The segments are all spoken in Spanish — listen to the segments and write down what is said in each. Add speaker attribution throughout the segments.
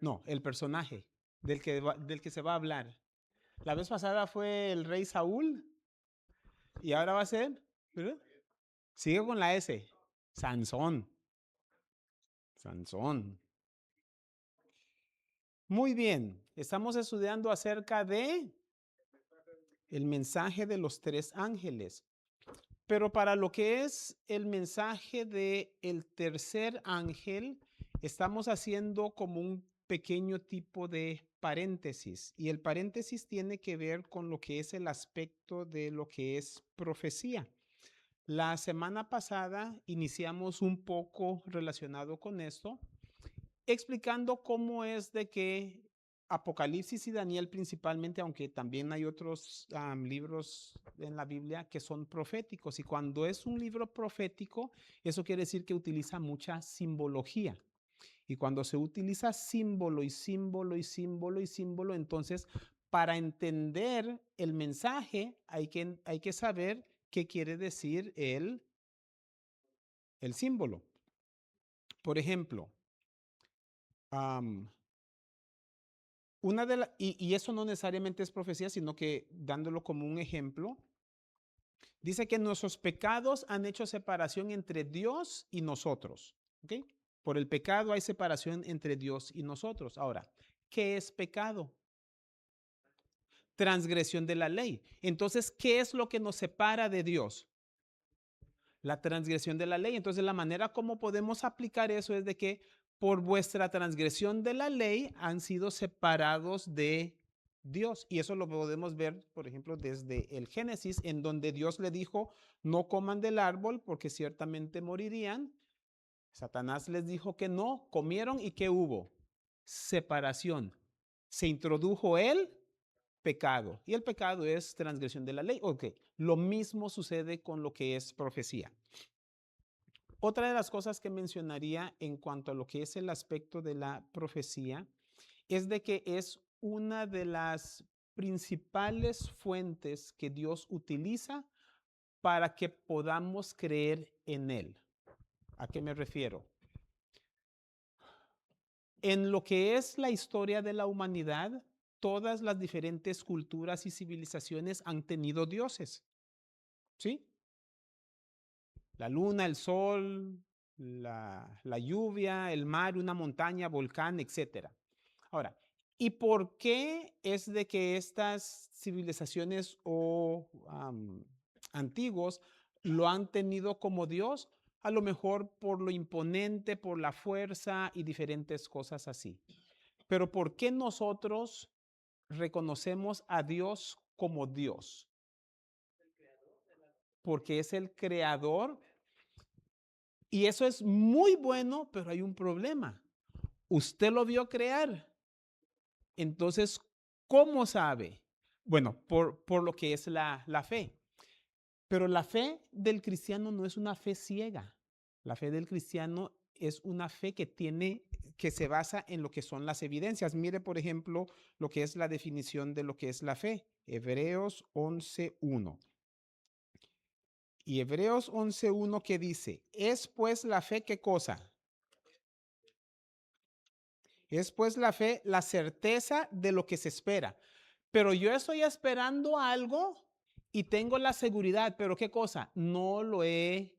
Speaker 1: No, el personaje del que se va a hablar. La vez pasada fue el rey Saúl y ahora va a ser, ¿verdad? Sigue con la S. Sansón. Sansón. Muy bien. Estamos estudiando acerca de el mensaje de los tres ángeles. Pero para lo que es el mensaje de el tercer ángel, estamos haciendo como un pequeño tipo de paréntesis. Y el paréntesis tiene que ver con lo que es el aspecto de lo que es profecía. La semana pasada iniciamos un poco relacionado con esto, explicando cómo es de que Apocalipsis y Daniel principalmente, aunque también hay otros libros en la Biblia que son proféticos. Y cuando es un libro profético, eso quiere decir que utiliza mucha simbología. Y cuando se utiliza símbolo y símbolo y símbolo y símbolo, entonces para entender el mensaje hay que saber qué quiere decir el símbolo. Por ejemplo, um, y eso no necesariamente es profecía, sino que dándolo como un ejemplo, dice que nuestros pecados han hecho separación entre Dios y nosotros. ¿Ok? Por el pecado hay separación entre Dios y nosotros. Ahora, ¿qué es pecado? Transgresión de la ley. Entonces, ¿qué es lo que nos separa de Dios? La transgresión de la ley. Entonces, la manera como podemos aplicar eso es de que por vuestra transgresión de la ley han sido separados de Dios. Y eso lo podemos ver, por ejemplo, desde el Génesis, en donde Dios le dijo, no coman del árbol porque ciertamente morirían. Satanás les dijo que no, comieron y ¿qué hubo? Separación. Se introdujo el pecado. Y el pecado es transgresión de la ley. Ok, lo mismo sucede con lo que es profecía. Otra de las cosas que mencionaría en cuanto a lo que es el aspecto de la profecía es de que es una de las principales fuentes que Dios utiliza para que podamos creer en Él. ¿A qué me refiero? En lo que es la historia de la humanidad, todas las diferentes culturas y civilizaciones han tenido dioses. ¿Sí? La luna, el sol, la lluvia, el mar, una montaña, volcán, etcétera. Ahora, ¿y por qué es de que estas civilizaciones o antiguos lo han tenido como Dios? A lo mejor por lo imponente, por la fuerza y diferentes cosas así. Pero ¿por qué nosotros reconocemos a Dios como Dios? Porque es el creador y eso es muy bueno, pero hay un problema. Usted lo vio crear. Entonces, ¿cómo sabe? Bueno, por lo que es la fe. Pero la fe del cristiano no es una fe ciega. La fe del cristiano es una fe que se basa en lo que son las evidencias. Mire, por ejemplo, lo que es la definición de lo que es la fe. Hebreos 11:1. Y Hebreos 11:1 que dice, es pues la fe, ¿qué cosa? Es pues la fe, la certeza de lo que se espera. Pero yo estoy esperando algo y tengo la seguridad, pero ¿qué cosa? No lo he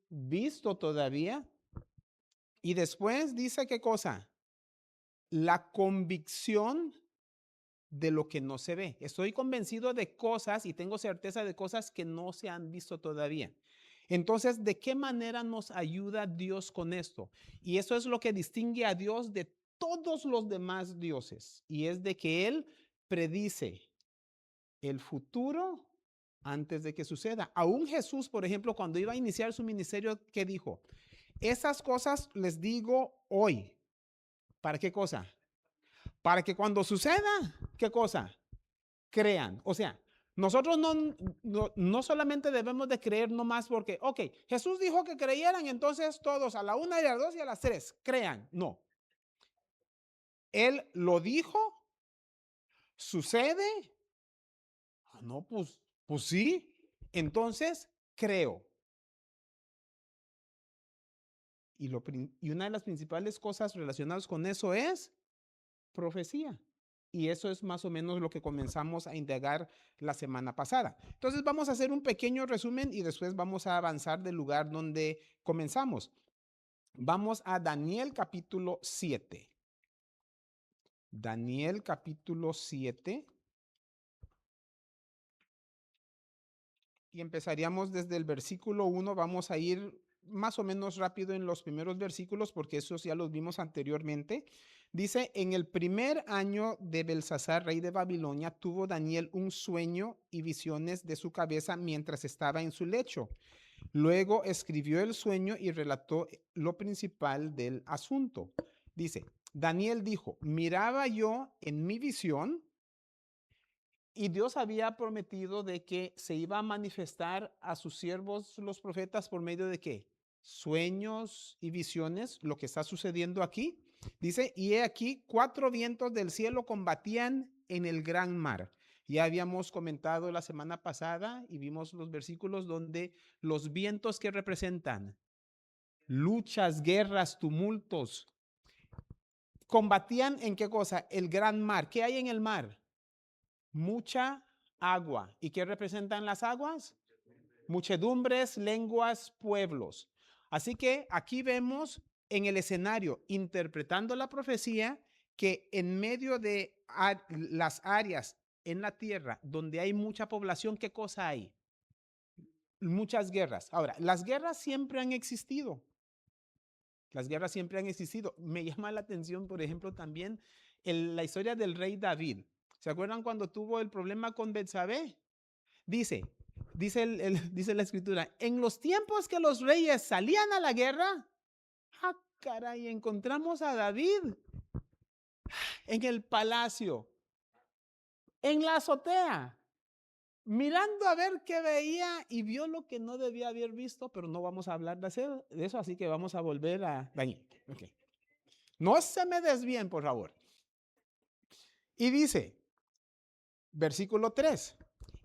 Speaker 1: visto todavía. Y después dice qué cosa? La convicción de lo que no se ve. Estoy convencido de cosas y tengo certeza de cosas que no se han visto todavía. Entonces, ¿de qué manera nos ayuda Dios con esto? Y eso es lo que distingue a Dios de todos los demás dioses. Y es de que Él predice el futuro antes de que suceda. Aún Jesús, por ejemplo, cuando iba a iniciar su ministerio, ¿qué dijo? Esas cosas les digo hoy. ¿Para qué cosa? Para que cuando suceda, ¿qué cosa? Crean. O sea, nosotros no solamente debemos de creer nomás porque, ok, Jesús dijo que creyeran, entonces todos a la 1 y a las 2 y a las 3 crean. No. Él lo dijo, sucede. Ah, no, pues sí. Entonces creo. Y una de las principales cosas relacionadas con eso es profecía. Y eso es más o menos lo que comenzamos a indagar la semana pasada. Entonces vamos a hacer un pequeño resumen y después vamos a avanzar del lugar donde comenzamos. Vamos a Daniel capítulo 7. Daniel capítulo 7. Y empezaríamos desde el versículo 1. Vamos a ir más o menos rápido en los primeros versículos porque esos ya los vimos anteriormente. Dice, en el primer año de Belsasar, rey de Babilonia, tuvo Daniel un sueño y visiones de su cabeza mientras estaba en su lecho. Luego escribió el sueño y relató lo principal del asunto. Dice, Daniel dijo, miraba yo en mi visión y Dios había prometido de que se iba a manifestar a sus siervos, los profetas, por medio de qué? Sueños y visiones, lo que está sucediendo aquí. Dice, y he aquí, 4 vientos del cielo combatían en el gran mar. Ya habíamos comentado la semana pasada y vimos los versículos donde los vientos que representan luchas, guerras, tumultos, combatían en qué cosa? El gran mar. ¿Qué hay en el mar? Mucha agua. ¿Y qué representan las aguas? Muchedumbres, lenguas, pueblos. Así que aquí vemos en el escenario, interpretando la profecía, que en medio de las áreas en la tierra donde hay mucha población, ¿qué cosa hay? Muchas guerras. Ahora, las guerras siempre han existido. Las guerras siempre han existido. Me llama la atención, por ejemplo, también la historia del rey David. ¿Se acuerdan cuando tuvo el problema con Betsabé? Dice, dice la escritura, en los tiempos que los reyes salían a la guerra, ah, caray, encontramos a David en el palacio, en la azotea, mirando a ver qué veía y vio lo que no debía haber visto, pero no vamos a hablar de eso, así que vamos a volver a Daniel. Okay. No se me desvíen, por favor. Y dice, versículo 3,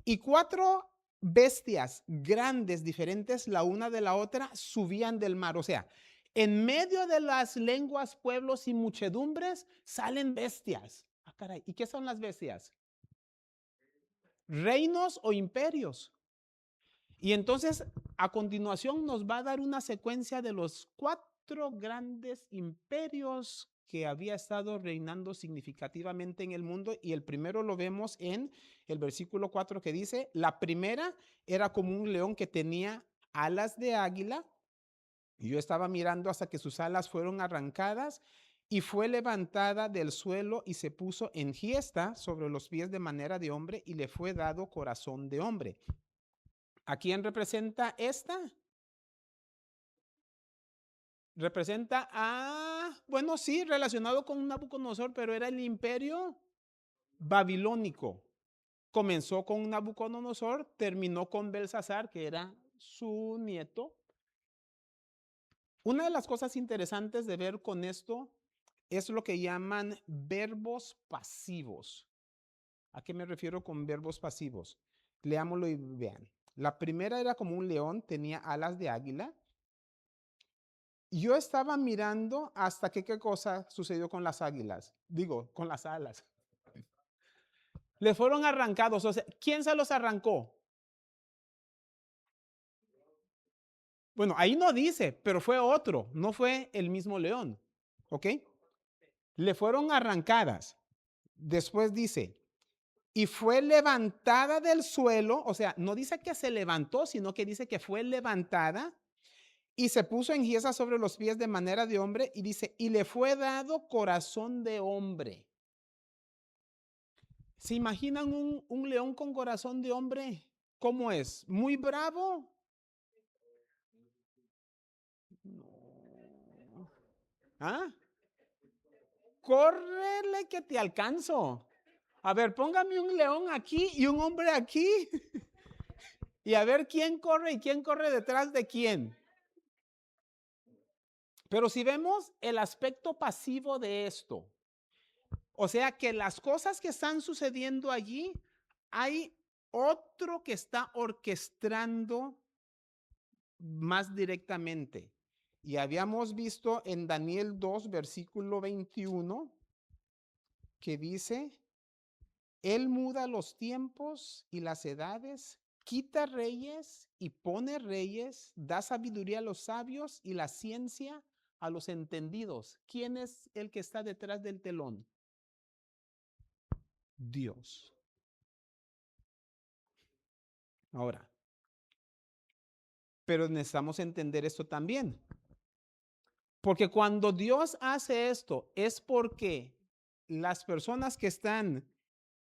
Speaker 1: y 4 bestias grandes, diferentes la una de la otra, subían del mar. O sea, en medio de las lenguas, pueblos y muchedumbres salen bestias. Ah, caray. ¿Y qué son las bestias? Reinos o imperios. Y entonces, a continuación, nos va a dar una secuencia de los 4 grandes imperios que había estado reinando significativamente en el mundo. Y el primero lo vemos en el versículo 4 que dice, la primera era como un león que tenía alas de águila. Y yo estaba mirando hasta que sus alas fueron arrancadas y fue levantada del suelo y se puso en fiesta sobre los pies de manera de hombre y le fue dado corazón de hombre. ¿A quién representa esta? Representa a, bueno, sí, relacionado con Nabucodonosor, pero era el imperio babilónico. Comenzó con Nabucodonosor, terminó con Belsasar, que era su nieto. Una de las cosas interesantes de ver con esto es lo que llaman verbos pasivos. ¿A qué me refiero con verbos pasivos? Leámoslo y vean. La primera era como un león, tenía alas de águila. Yo estaba mirando hasta que qué cosa sucedió con las águilas. Digo, con las alas. Le fueron arrancados. O sea, ¿quién se los arrancó? Bueno, ahí no dice, pero fue otro, no fue el mismo león. ¿Ok? Le fueron arrancadas. Después dice, y fue levantada del suelo. O sea, no dice que se levantó, sino que dice que fue levantada y se puso en jiesa sobre los pies de manera de hombre. Y dice, y le fue dado corazón de hombre. ¿Se imaginan un león con corazón de hombre? ¿Cómo es? ¿Muy bravo? No. ¿Ah? Córrele que te alcanzo. A ver, póngame un león aquí y un hombre aquí. Y a ver quién corre y quién corre detrás de quién. Pero si vemos el aspecto pasivo de esto, o sea que las cosas que están sucediendo allí, hay otro que está orquestando más directamente. Y habíamos visto en Daniel 2, versículo 21, que dice, Él muda los tiempos y las edades, quita reyes y pone reyes, da sabiduría a los sabios y la ciencia a los entendidos. ¿Quién es el que está detrás del telón? Dios. Ahora, pero necesitamos entender esto también. Porque cuando Dios hace esto, es porque las personas que están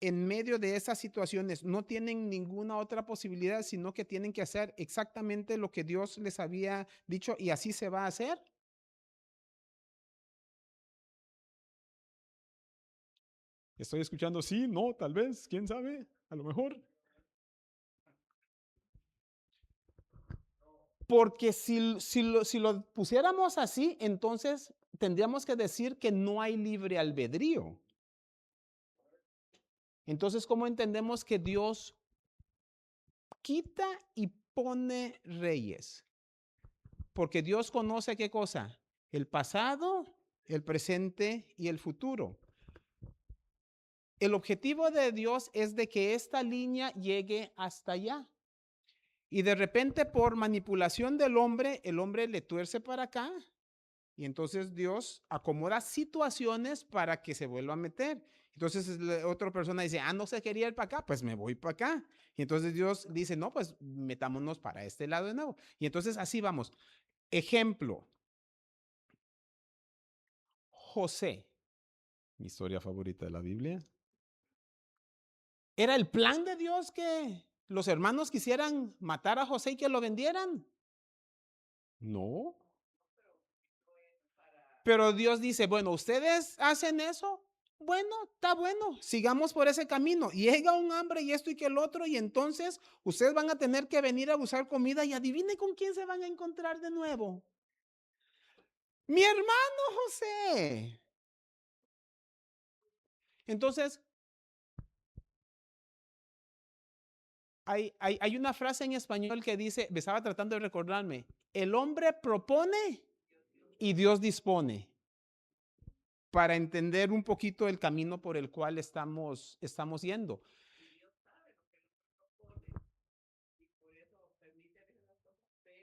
Speaker 1: en medio de esas situaciones no tienen ninguna otra posibilidad, sino que tienen que hacer exactamente lo que Dios les había dicho y así se va a hacer. Estoy escuchando, sí, no, tal vez, quién sabe, a lo mejor. Porque si lo pusiéramos así, entonces tendríamos que decir que no hay libre albedrío. Entonces, ¿cómo entendemos que Dios quita y pone reyes? Porque Dios conoce qué cosa? El pasado, el presente y el futuro. El objetivo de Dios es de que esta línea llegue hasta allá. Y de repente por manipulación del hombre, el hombre le tuerce para acá. Y entonces Dios acomoda situaciones para que se vuelva a meter. Entonces otra persona dice, no se quería ir para acá, pues me voy para acá. Y entonces Dios dice, no, pues metámonos para este lado de nuevo. Y entonces así vamos. Ejemplo, José, mi historia favorita de la Biblia. ¿Era el plan de Dios que los hermanos quisieran matar a José y que lo vendieran? No. Pero Dios dice, bueno, ¿ustedes hacen eso? Bueno, está bueno, sigamos por ese camino. Llega un hambre y esto y que el otro, y entonces ustedes van a tener que venir a buscar comida y adivine con quién se van a encontrar de nuevo. Mi hermano José. Entonces, hay una frase en español que dice, me estaba tratando de recordarme, el hombre propone y Dios dispone, para entender un poquito el camino por el cual estamos yendo.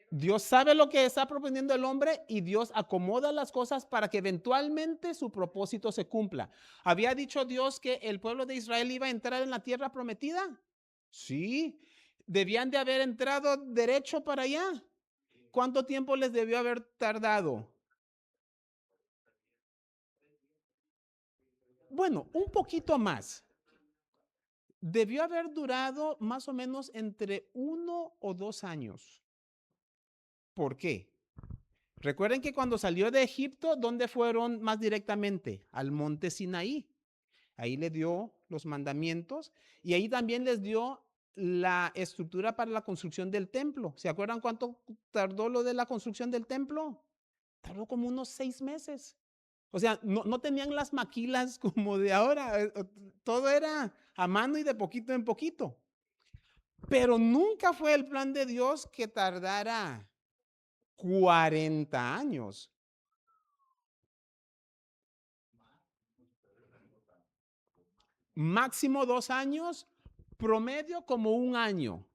Speaker 1: Dios sabe lo que está proponiendo el hombre y Dios acomoda las cosas para que eventualmente su propósito se cumpla. ¿Había dicho Dios que el pueblo de Israel iba a entrar en la tierra prometida? Sí. ¿Debían de haber entrado derecho para allá? ¿Cuánto tiempo les debió haber tardado? Bueno, un poquito más. Debió haber durado más o menos entre 1 o 2 años. ¿Por qué? Recuerden que cuando salió de Egipto, ¿dónde fueron más directamente? Al monte Sinaí. Ahí le dio los mandamientos y ahí también les dio la estructura para la construcción del templo. ¿Se acuerdan cuánto tardó lo de la construcción del templo? Tardó como unos 6 meses. O sea, no tenían las maquilas como de ahora. Todo era a mano y de poquito en poquito. Pero nunca fue el plan de Dios que tardara 40 años. Máximo 2 años, promedio como 1 año.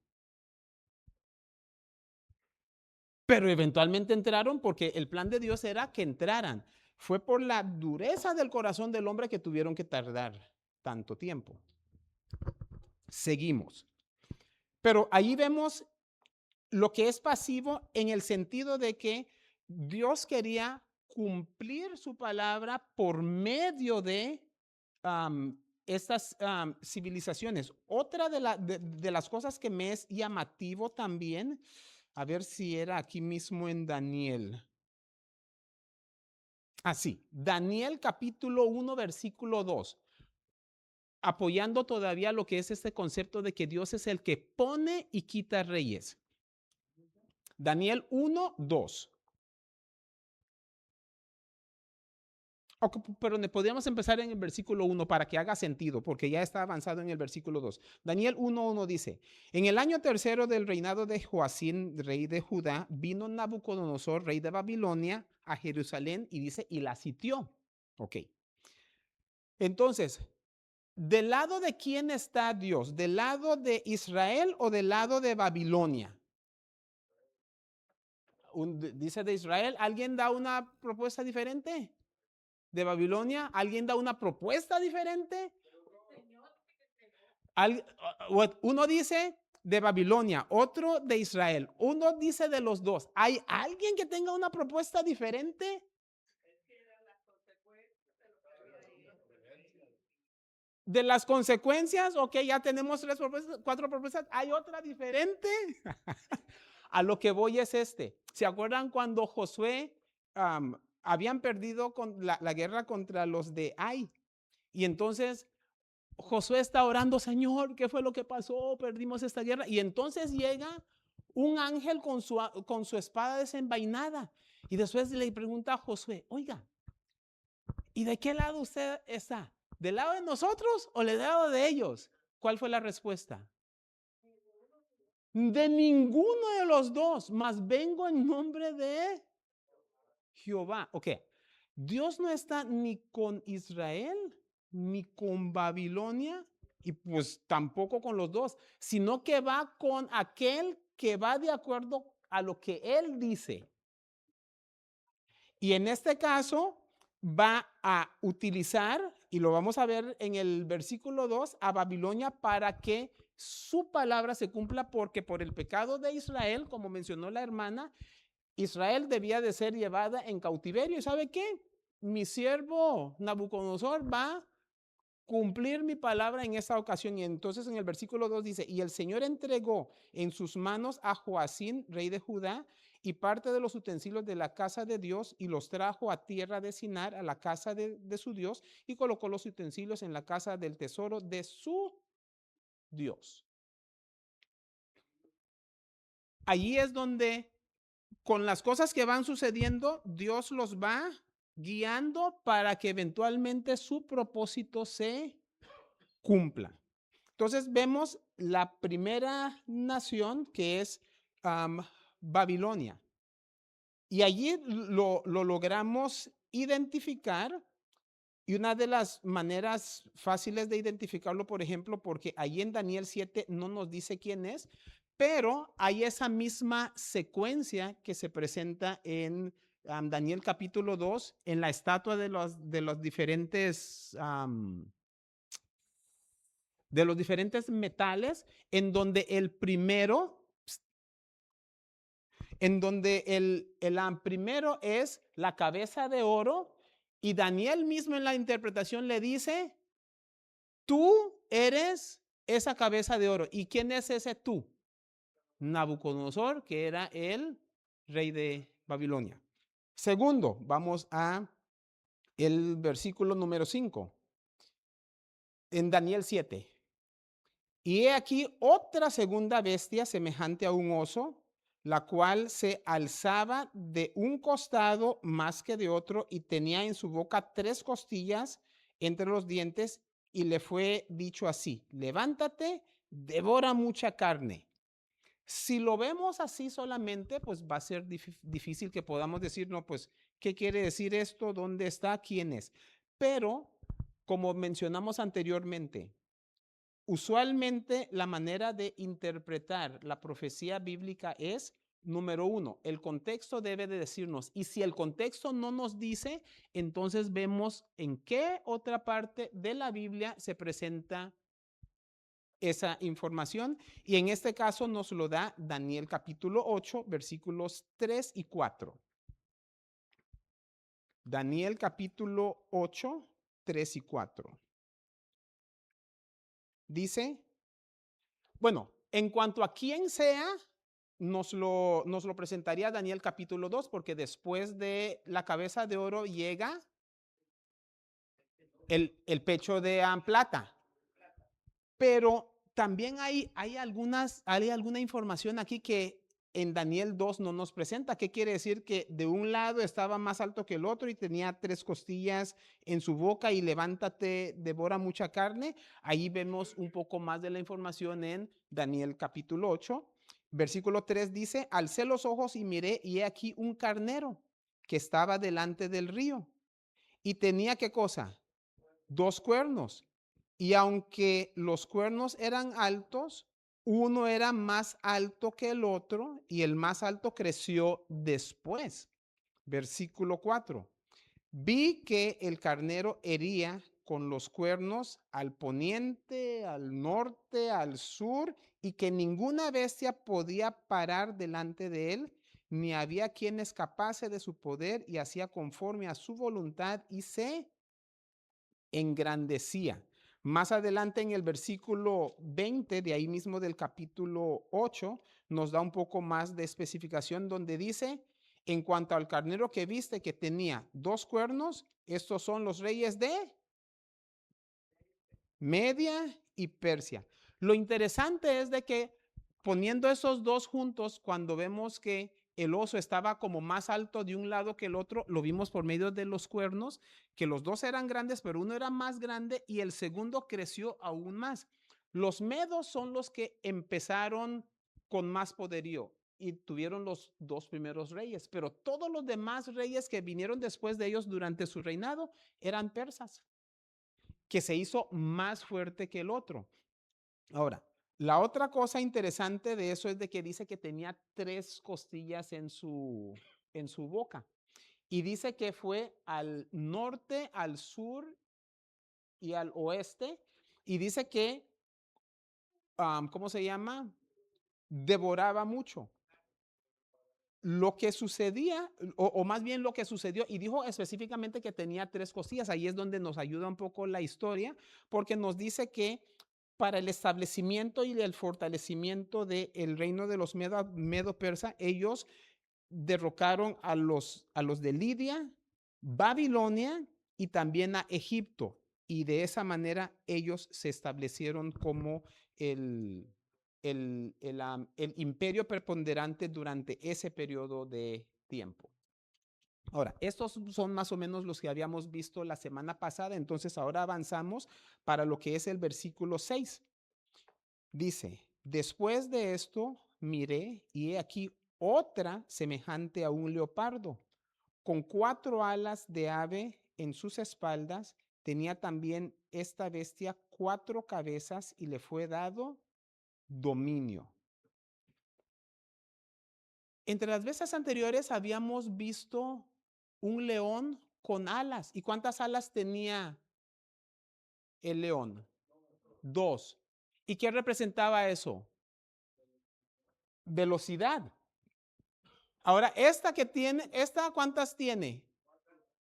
Speaker 1: Pero eventualmente entraron porque el plan de Dios era que entraran. Fue por la dureza del corazón del hombre que tuvieron que tardar tanto tiempo. Seguimos. Pero ahí vemos lo que es pasivo en el sentido de que Dios quería cumplir su palabra por medio de estas civilizaciones. Otra de las cosas que me es llamativo también, a ver si era aquí mismo en Daniel. Así, Daniel capítulo 1, versículo 2, apoyando todavía lo que es este concepto de que Dios es el que pone y quita reyes. Daniel 1, 2. Pero podríamos empezar en el versículo 1 para que haga sentido, porque ya está avanzado en el versículo 2. Daniel 1:1 dice, en el año tercero del reinado de Joacim, rey de Judá, vino Nabucodonosor, rey de Babilonia, a Jerusalén y dice, y la sitió. Ok. Entonces, ¿del lado de quién está Dios? ¿Del lado de Israel o del lado de Babilonia? Dice de Israel. ¿Alguien da una propuesta diferente? ¿De Babilonia? ¿Alguien da una propuesta diferente? Uno dice de Babilonia, otro de Israel, uno dice de los dos. ¿Hay alguien que tenga una propuesta diferente? De las consecuencias, ok, ya tenemos tres propuestas, cuatro propuestas. ¿Hay otra diferente? A lo que voy es este. ¿Se acuerdan cuando Josué habían perdido con la guerra contra los de Ai? Y entonces Josué está orando, Señor, ¿qué fue lo que pasó? Perdimos esta guerra. Y entonces llega un ángel con su espada desenvainada. Y después le pregunta a Josué, oiga, ¿y de qué lado usted está? ¿Del lado de nosotros o del lado de ellos? ¿Cuál fue la respuesta? De ninguno de los dos, mas vengo en nombre de Jehová. Ok, Dios no está ni con Israel ni con Babilonia y pues tampoco con los dos, sino que va con aquel que va de acuerdo a lo que él dice. Y en este caso va a utilizar, y lo vamos a ver en el versículo 2, a Babilonia para que su palabra se cumpla, porque por el pecado de Israel, como mencionó la hermana, Israel debía de ser llevada en cautiverio. ¿Y sabe qué? Mi siervo Nabucodonosor va a cumplir mi palabra en esta ocasión. Y entonces en el versículo 2 dice, y el Señor entregó en sus manos a Joacín, rey de Judá, y parte de los utensilios de la casa de Dios, y los trajo a tierra de Sinar, a la casa de su Dios, y colocó los utensilios en la casa del tesoro de su Dios. Allí es donde, con las cosas que van sucediendo, Dios los va guiando para que eventualmente su propósito se cumpla. Entonces vemos la primera nación, que es Babilonia. Y allí lo logramos identificar. Y una de las maneras fáciles de identificarlo, por ejemplo, porque allí en Daniel 7 no nos dice quién es, pero hay esa misma secuencia que se presenta en Daniel capítulo 2, en la estatua de los diferentes metales, en donde el primero, primero es la cabeza de oro, y Daniel mismo en la interpretación le dice, tú eres esa cabeza de oro. ¿Y quién es ese tú? Nabucodonosor, que era el rey de Babilonia. Segundo, vamos a el versículo número 5 en Daniel 7. Y he aquí otra segunda bestia semejante a un oso, la cual se alzaba de un costado más que de otro y tenía en su boca 3 costillas entre los dientes, y le fue dicho así, levántate, devora mucha carne. Si lo vemos así solamente, pues va a ser difícil que podamos decir, no, pues, ¿qué quiere decir esto? ¿Dónde está? ¿Quién es? Pero, como mencionamos anteriormente, usualmente la manera de interpretar la profecía bíblica es, número uno, el contexto debe de decirnos, y si el contexto no nos dice, entonces vemos en qué otra parte de la Biblia se presenta esa información, y en este caso nos lo da Daniel capítulo 8, versículos 3 y 4. Daniel capítulo 8, 3 y 4. Dice, bueno, en cuanto a quién sea, nos lo presentaría Daniel capítulo 2, porque después de la cabeza de oro llega el pecho de plata. Pero también hay alguna información aquí que en Daniel 2 no nos presenta. ¿Qué quiere decir? Que de un lado estaba más alto que el otro y tenía 3 costillas en su boca, y levántate, devora mucha carne. Ahí vemos un poco más de la información en Daniel capítulo 8. Versículo 3 dice, alcé los ojos y miré, y he aquí un carnero que estaba delante del río. Y tenía, ¿qué cosa? 2 cuernos. Y aunque los cuernos eran altos, uno era más alto que el otro y el más alto creció después. Versículo 4. Vi que el carnero hería con los cuernos al poniente, al norte, al sur, y que ninguna bestia podía parar delante de él, ni había quien escapase de su poder, y hacía conforme a su voluntad y se engrandecía. Más adelante en el versículo 20 de ahí mismo del capítulo 8 nos da un poco más de especificación donde dice, en cuanto al carnero que viste que tenía 2 cuernos, estos son los reyes de Media y Persia. Lo interesante es de que poniendo esos dos juntos, cuando vemos que el oso estaba como más alto de un lado que el otro, lo vimos por medio de los cuernos, que los dos eran grandes, pero uno era más grande y el segundo creció aún más. Los medos son los que empezaron con más poderío y tuvieron los 2 primeros reyes, pero todos los demás reyes que vinieron después de ellos durante su reinado eran persas, que se hizo más fuerte que el otro. Ahora, la otra cosa interesante de eso es de que dice que tenía 3 costillas en su boca. Y dice que fue al norte, al sur y al oeste. Y dice que, ¿cómo se llama? Devoraba mucho. Lo que sucedía, o más bien lo que sucedió, y dijo específicamente que tenía 3 costillas. Ahí es donde nos ayuda un poco la historia, porque nos dice que para el establecimiento y el fortalecimiento del reino de los Medo-Persa, ellos derrocaron a los de Lidia, Babilonia y también a Egipto. Y de esa manera ellos se establecieron como el, el imperio preponderante durante ese periodo de tiempo. Ahora, estos son más o menos los que habíamos visto la semana pasada, entonces ahora avanzamos para lo que es el versículo 6. Dice, después de esto miré y he aquí otra semejante a un leopardo, con 4 alas de ave en sus espaldas. Tenía también esta bestia 4 cabezas y le fue dado dominio. Entre las veces anteriores habíamos visto un león con alas. ¿Y cuántas alas tenía el león? 2. ¿Y qué representaba eso? Velocidad. Ahora, esta que tiene, ¿esta cuántas tiene?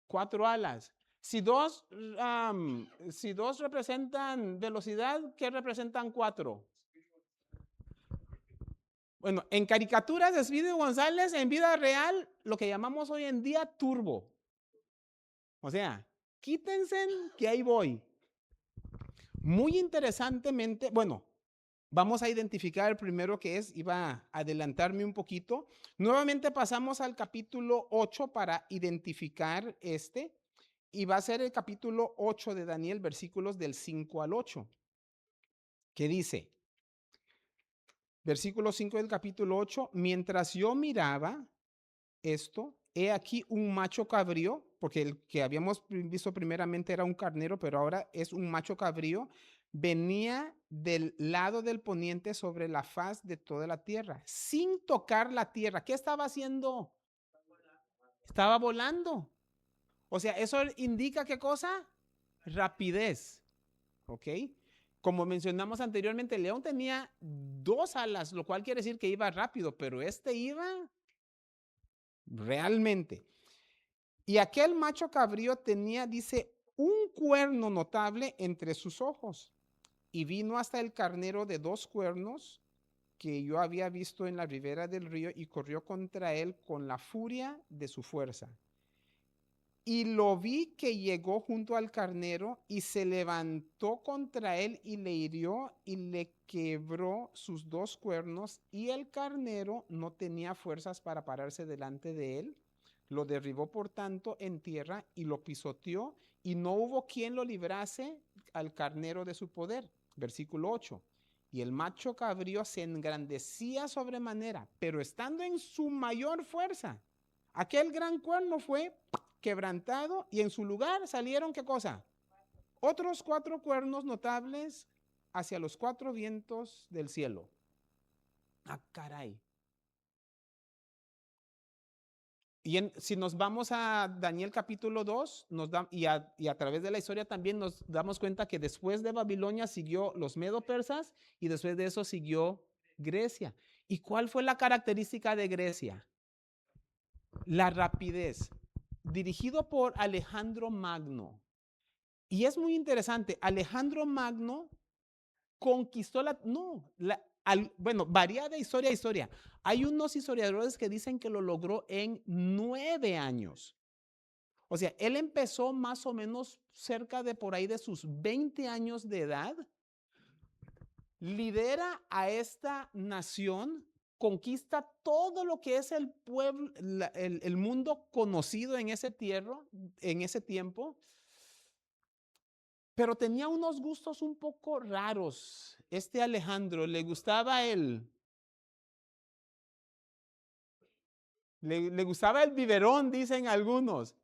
Speaker 1: 4 alas. Si dos representan velocidad, ¿qué representan 4? Bueno, en caricaturas de Speedy González, en vida real, lo que llamamos hoy en día turbo. O sea, quítense que ahí voy. Muy interesantemente, bueno, vamos a identificar el primero que es, iba a adelantarme un poquito. Nuevamente pasamos al capítulo 8 para identificar este. Y va a ser el capítulo 8 de Daniel, versículos del 5 al 8, que dice, versículo 5 del capítulo 8, mientras yo miraba esto, he aquí un macho cabrío, porque el que habíamos visto primeramente era un carnero, pero ahora es un macho cabrío, venía del lado del poniente sobre la faz de toda la tierra, sin tocar la tierra. ¿Qué estaba haciendo? Estaba volando. O sea, eso indica qué cosa? Rapidez. ¿Ok? Como mencionamos anteriormente, el león tenía 2 alas, lo cual quiere decir que iba rápido, pero este iba realmente. Y aquel macho cabrío tenía, dice, un cuerno notable entre sus ojos. Y vino hasta el carnero de 2 cuernos que yo había visto en la ribera del río y corrió contra él con la furia de su fuerza. Y lo vi que llegó junto al carnero y se levantó contra él y le hirió y le quebró sus 2 cuernos, y el carnero no tenía fuerzas para pararse delante de él. Lo derribó por tanto en tierra y lo pisoteó, y no hubo quien lo librase al carnero de su poder. Versículo 8. Y el macho cabrío se engrandecía sobremanera, pero estando en su mayor fuerza, aquel gran cuerno fue quebrantado y en su lugar salieron, ¿qué cosa? Otros 4 cuernos notables hacia los 4 vientos del cielo. Ah, caray. Y si nos vamos a Daniel capítulo 2, y a través de la historia también nos damos cuenta que después de Babilonia siguió los medo-persas y después de eso siguió Grecia. ¿Y cuál fue la característica de Grecia? La rapidez. Dirigido por Alejandro Magno. Y es muy interesante, Alejandro Magno conquistó bueno, varía de historia a historia. Hay unos historiadores que dicen que lo logró en 9 años. O sea, él empezó más o menos cerca de por ahí de sus 20 años de edad, lidera a esta nación, conquista todo lo que es el pueblo, el mundo conocido en ese tiempo, pero tenía unos gustos un poco raros. Este Alejandro le gustaba le gustaba el biberón, dicen algunos.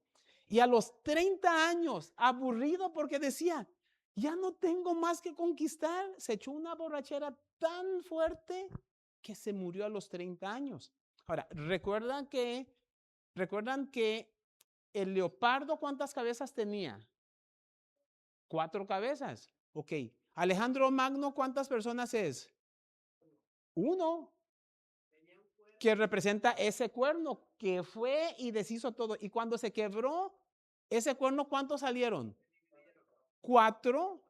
Speaker 1: Y a los 30 años, aburrido porque decía, ya no tengo más que conquistar, se echó una borrachera tan fuerte que se murió a los 30 años. Ahora, recuerdan que el leopardo, ¿cuántas cabezas tenía? 4 cabezas. Ok. Alejandro Magno, ¿cuántas personas es? 1, que representa ese cuerno que fue y deshizo todo. Y cuando se quebró ese cuerno, ¿cuántos salieron? 4.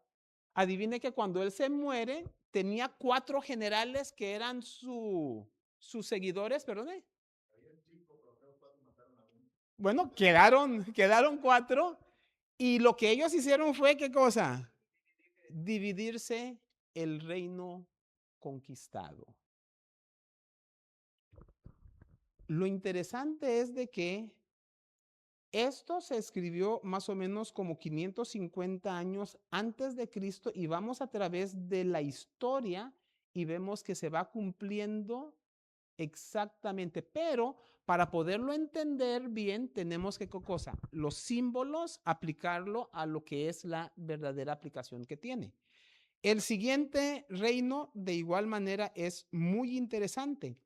Speaker 1: Adivine que cuando él se muere, tenía 4 generales que eran sus seguidores, perdón. Bueno, quedaron 4. Y lo que ellos hicieron fue, ¿qué cosa? Dividirse el reino conquistado. Lo interesante es de que esto se escribió más o menos como 550 años antes de Cristo y vamos a través de la historia y vemos que se va cumpliendo exactamente, pero para poderlo entender bien tenemos que, ¿qué cosa? Los símbolos, aplicarlo a lo que es la verdadera aplicación que tiene. El siguiente reino, de igual manera, es muy interesante.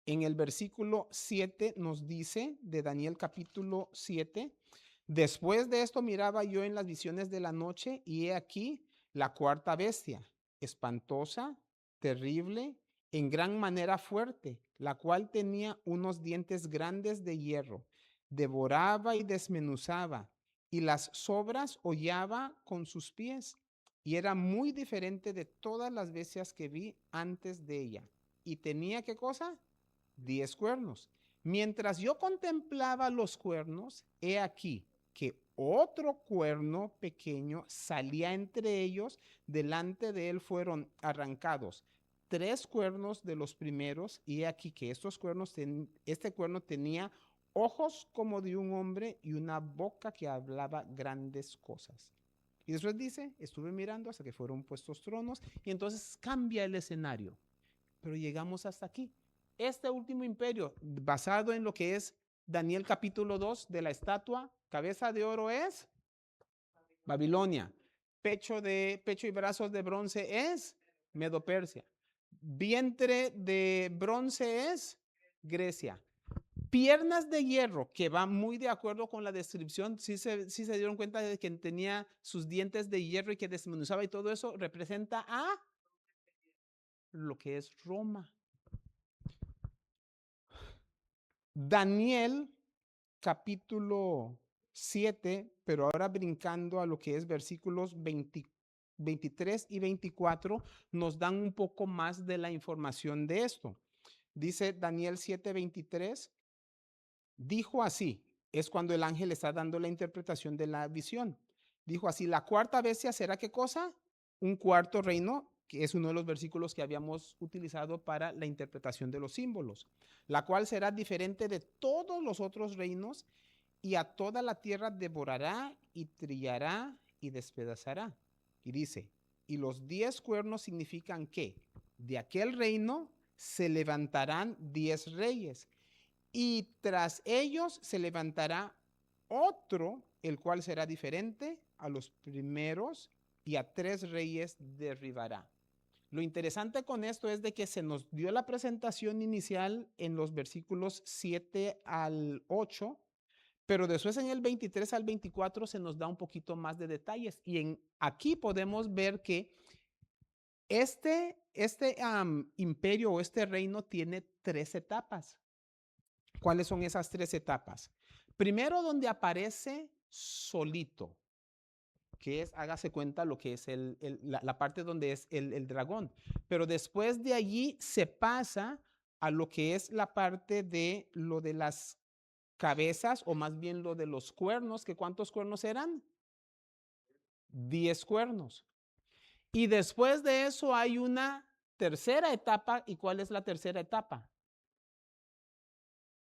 Speaker 1: En el versículo 7 nos dice, de Daniel capítulo 7, después de esto miraba yo en las visiones de la noche y he aquí la cuarta bestia, espantosa, terrible, en gran manera fuerte, la cual tenía unos dientes grandes de hierro, devoraba y desmenuzaba, y las sobras hollaba con sus pies, y era muy diferente de todas las bestias que vi antes de ella. Y tenía, ¿qué cosa? 10 cuernos. Mientras yo contemplaba los cuernos, he aquí que otro cuerno pequeño salía entre ellos, delante de él fueron arrancados 3 cuernos de los primeros, y he aquí que este cuerno tenía ojos como de un hombre y una boca que hablaba grandes cosas. Y después dice, estuve mirando hasta que fueron puestos tronos, y entonces cambia el escenario. Pero llegamos hasta aquí. Este último imperio, basado en lo que es Daniel capítulo 2 de la estatua, cabeza de oro es Babilonia. Pecho y brazos de bronce es Medo-Persia. Vientre de bronce es Grecia. Piernas de hierro, que va muy de acuerdo con la descripción, sí se dieron cuenta de que tenía sus dientes de hierro y que desmenuzaba y todo eso, representa a lo que es Roma. Daniel capítulo 7, pero ahora brincando a lo que es versículos 23 y 24, nos dan un poco más de la información de esto. Dice Daniel 7:23, dijo así, es cuando el ángel está dando la interpretación de la visión. Dijo así, la cuarta bestia será ¿qué cosa? Un cuarto reino, que es uno de los versículos que habíamos utilizado para la interpretación de los símbolos, la cual será diferente de todos los otros reinos y a toda la tierra devorará y trillará y despedazará. Y dice, y los 10 cuernos significan que de aquel reino se levantarán 10 reyes y tras ellos se levantará otro, el cual será diferente a los primeros, y a 3 reyes derribará. Lo interesante con esto es de que se nos dio la presentación inicial en los versículos 7 al 8, pero después en el 23 al 24 se nos da un poquito más de detalles. Y aquí podemos ver que este imperio o este reino tiene 3 etapas. ¿Cuáles son esas 3 etapas? Primero, donde aparece solito, que es, hágase cuenta lo que es la parte donde es el dragón. Pero después de allí se pasa a lo que es la parte de lo de las cabezas, o más bien lo de los cuernos, que ¿cuántos cuernos eran? 10 cuernos. Y después de eso hay una tercera etapa. ¿Y cuál es la tercera etapa?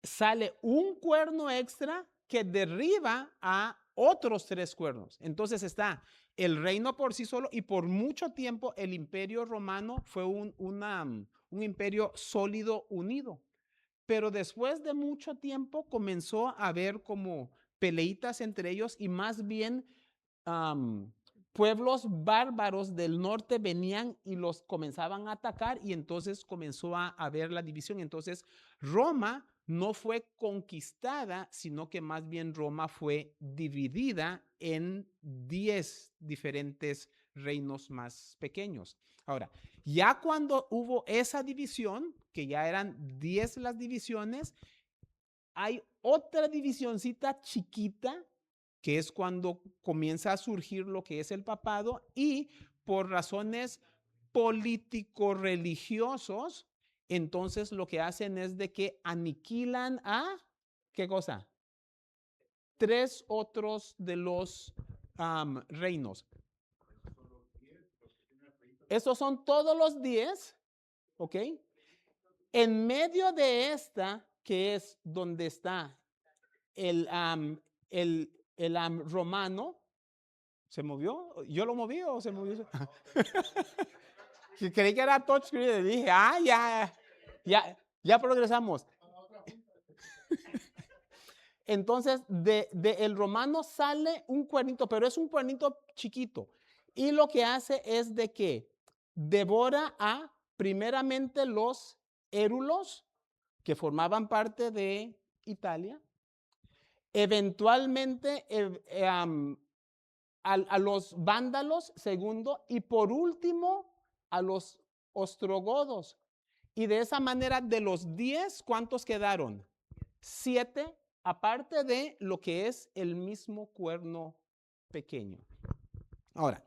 Speaker 1: Sale un cuerno extra que derriba a otros 3 cuernos. Entonces está el reino por sí solo, y por mucho tiempo el imperio romano fue un imperio sólido, unido. Pero después de mucho tiempo comenzó a haber como peleitas entre ellos, y más bien um, pueblos bárbaros del norte venían y los comenzaban a atacar, y entonces comenzó a haber la división. Entonces Roma no fue conquistada, sino que más bien Roma fue dividida en 10 diferentes reinos más pequeños. Ahora, ya cuando hubo esa división, que ya eran 10 las divisiones, hay otra divisioncita chiquita, que es cuando comienza a surgir lo que es el papado, y por razones político-religiosos, entonces lo que hacen es de que aniquilan a, ¿qué cosa? 3 otros de los reinos. Esos son todos los 10, ¿ok? En medio de esta, que es donde está el, romano, ¿se movió? ¿Yo lo moví o se movió? Creí que era touchscreen y dije, ya progresamos. Entonces, de el romano sale un cuernito, pero es un cuernito chiquito. Y lo que hace es de que devora a primeramente los érulos, que formaban parte de Italia. Eventualmente a los vándalos, segundo, y por último a los ostrogodos. Y de esa manera, de los 10, ¿cuántos quedaron? 7, aparte de lo que es el mismo cuerno pequeño. Ahora,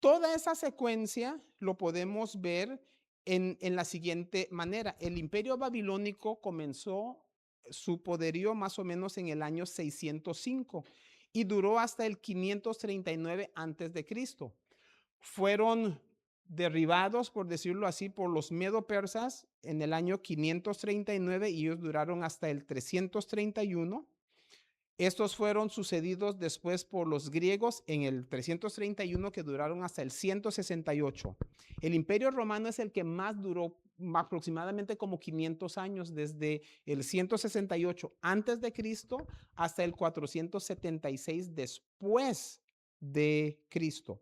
Speaker 1: toda esa secuencia lo podemos ver en la siguiente manera. El imperio babilónico comenzó su poderío más o menos en el año 605 y duró hasta el 539 antes de Cristo. Fueron derribados, por decirlo así, por los medo-persas en el año 539, y ellos duraron hasta el 331. Estos fueron sucedidos después por los griegos en el 331, que duraron hasta el 168. El imperio romano es el que más duró, aproximadamente como 500 años, desde el 168 antes de Cristo hasta el 476 después de Cristo.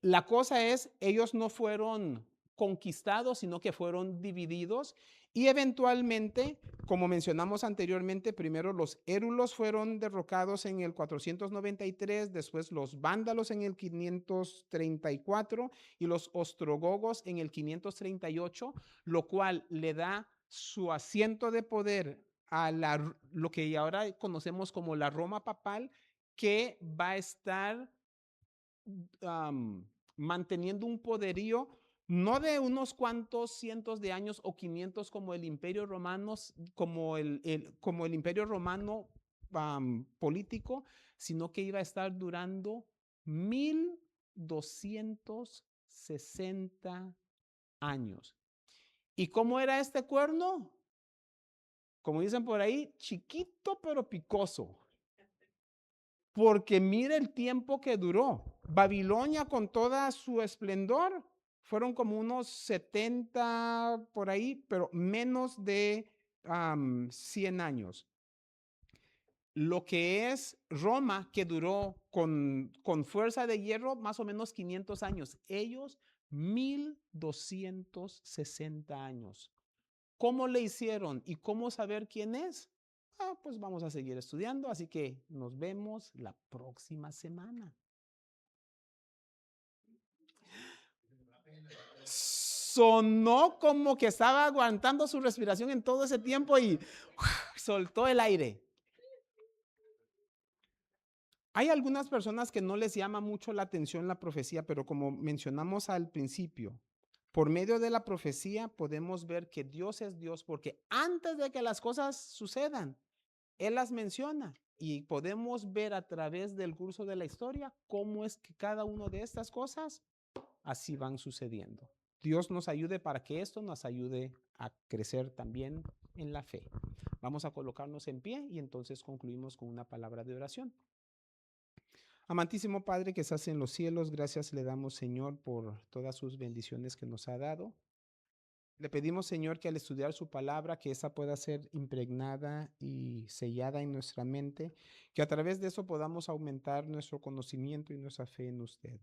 Speaker 1: La cosa es, ellos no fueron conquistados, sino que fueron divididos, y eventualmente, como mencionamos anteriormente, primero los érulos fueron derrocados en el 493, después los vándalos en el 534 y los ostrogogos en el 538, lo cual le da su asiento de poder a lo que ahora conocemos como la Roma papal, que va a estar manteniendo un poderío no de unos cuantos cientos de años o 500 como el imperio romano, como el imperio romano político, sino que iba a estar durando 1260 años. ¿Y cómo era este cuerno? Como dicen por ahí, chiquito pero picoso. Porque mire el tiempo que duró. Babilonia, con toda su esplendor, fueron como unos 70 por ahí, pero menos de 100 años. lo que es Roma, que duró con fuerza de hierro más o menos 500 años. Ellos 1260 años. ¿Cómo le hicieron y cómo saber quién es? Pues vamos a seguir estudiando, así que nos vemos la próxima semana. Sonó como que estaba aguantando su respiración en todo ese tiempo y soltó el aire. Hay algunas personas que no les llama mucho la atención la profecía, pero como mencionamos al principio, por medio de la profecía podemos ver que Dios es Dios, porque antes de que las cosas sucedan, Él las menciona y podemos ver a través del curso de la historia cómo es que cada una de estas cosas así van sucediendo. Dios nos ayude para que esto nos ayude a crecer también en la fe. Vamos a colocarnos en pie y entonces concluimos con una palabra de oración. Amantísimo Padre que estás en los cielos, gracias le damos, Señor, por todas sus bendiciones que nos ha dado. Le pedimos, Señor, que al estudiar su palabra, que esa pueda ser impregnada y sellada en nuestra mente, que a través de eso podamos aumentar nuestro conocimiento y nuestra fe en usted.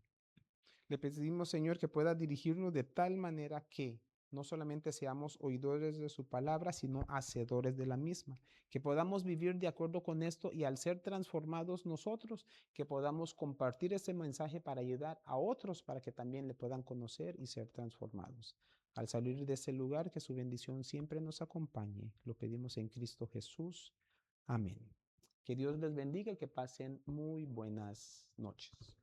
Speaker 1: Le pedimos, Señor, que pueda dirigirnos de tal manera que no solamente seamos oidores de su palabra, sino hacedores de la misma, que podamos vivir de acuerdo con esto y al ser transformados nosotros, que podamos compartir ese mensaje para ayudar a otros para que también le puedan conocer y ser transformados. Al salir de ese lugar, que su bendición siempre nos acompañe. Lo pedimos en Cristo Jesús. Amén. Que Dios les bendiga y que pasen muy buenas noches.